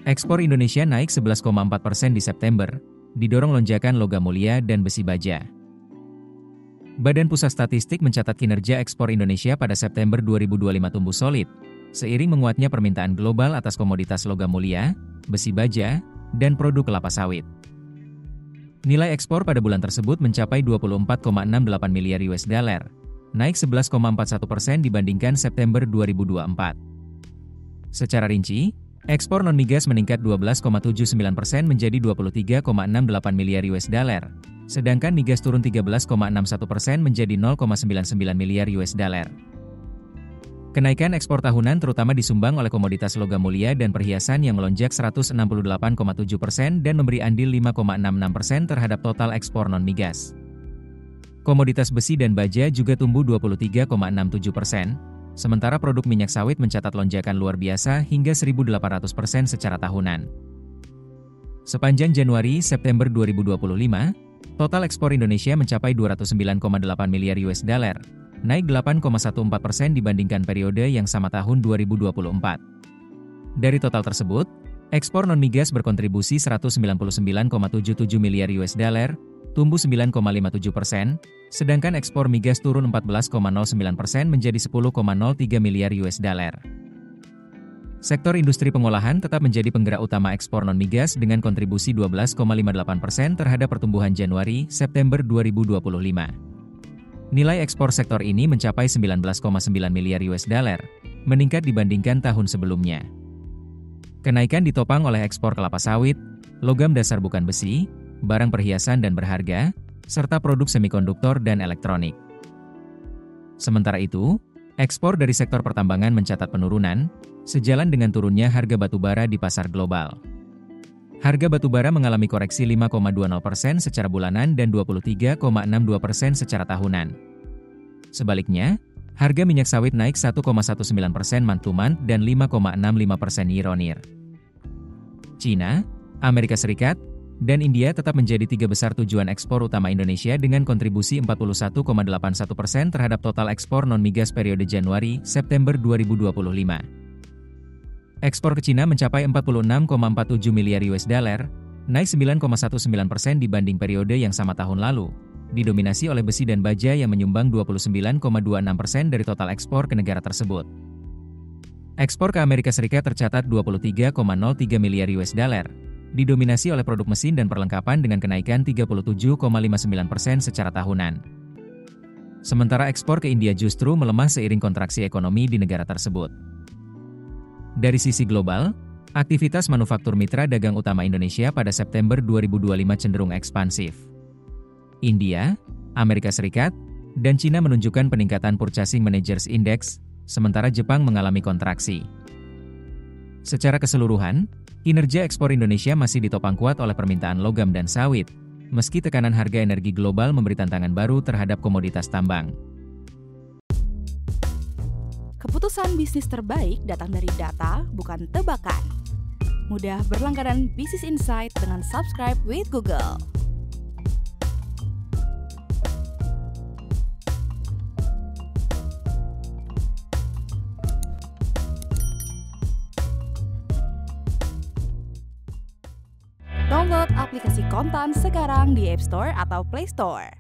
Ekspor Indonesia naik 11,4% di September, didorong lonjakan logam mulia dan besi baja. Badan Pusat Statistik mencatat kinerja ekspor Indonesia pada September 2025 tumbuh solid, seiring menguatnya permintaan global atas komoditas logam mulia, besi baja, dan produk kelapa sawit. Nilai ekspor pada bulan tersebut mencapai 24,68 miliar US dollar, naik 11,41% dibandingkan September 2024. Secara rinci, ekspor non-migas meningkat 12,79% menjadi 23,68 miliar US dollar, sedangkan migas turun 13,61% menjadi 0,99 miliar US dollar. Kenaikan ekspor tahunan terutama disumbang oleh komoditas logam mulia dan perhiasan yang melonjak 168,7% dan memberi andil 5,66% terhadap total ekspor non-migas. Komoditas besi dan baja juga tumbuh 23,67%, sementara produk minyak sawit mencatat lonjakan luar biasa hingga 1.800% secara tahunan. Sepanjang Januari-September 2025, total ekspor Indonesia mencapai 209,8 miliar US dollar, naik 8,14% dibandingkan periode yang sama tahun 2024. Dari total tersebut, ekspor non-migas berkontribusi 199,77 miliar US dollar, tumbuh 9,57%, sedangkan ekspor migas turun 14,09% menjadi 10,03 miliar US dollar. Sektor industri pengolahan tetap menjadi penggerak utama ekspor non-migas dengan kontribusi 12,58% terhadap pertumbuhan Januari-September 2025. Nilai ekspor sektor ini mencapai 19,9 miliar US dollar, meningkat dibandingkan tahun sebelumnya. Kenaikan ditopang oleh ekspor kelapa sawit, logam dasar bukan besi, barang perhiasan dan berharga, serta produk semikonduktor dan elektronik. Sementara itu, ekspor dari sektor pertambangan mencatat penurunan, sejalan dengan turunnya harga batubara di pasar global. Harga batubara mengalami koreksi 5,20% secara bulanan dan 23,62% secara tahunan. Sebaliknya, harga minyak sawit naik 1,19% month to month dan 5,65% year on year. China, Amerika Serikat, dan India tetap menjadi tiga besar tujuan ekspor utama Indonesia dengan kontribusi 41,81% terhadap total ekspor non-migas periode Januari-September 2025. Ekspor ke Cina mencapai 46,47 miliar US dollar, naik 9,19% dibanding periode yang sama tahun lalu, didominasi oleh besi dan baja yang menyumbang 29,26% dari total ekspor ke negara tersebut. Ekspor ke Amerika Serikat tercatat 23,03 miliar US dollar, didominasi oleh produk mesin dan perlengkapan dengan kenaikan 37,59% secara tahunan. Sementara ekspor ke India justru melemah seiring kontraksi ekonomi di negara tersebut. Dari sisi global, aktivitas manufaktur mitra dagang utama Indonesia pada September 2025 cenderung ekspansif. India, Amerika Serikat, dan Cina menunjukkan peningkatan Purchasing Managers Index, sementara Jepang mengalami kontraksi. Secara keseluruhan, kinerja ekspor Indonesia masih ditopang kuat oleh permintaan logam dan sawit, meski tekanan harga energi global memberi tantangan baru terhadap komoditas tambang. Keputusan bisnis terbaik datang dari data, bukan tebakan. Mudah berlangganan Business Insight dengan subscribe with Google. Download aplikasi Kontan sekarang di App Store atau Play Store.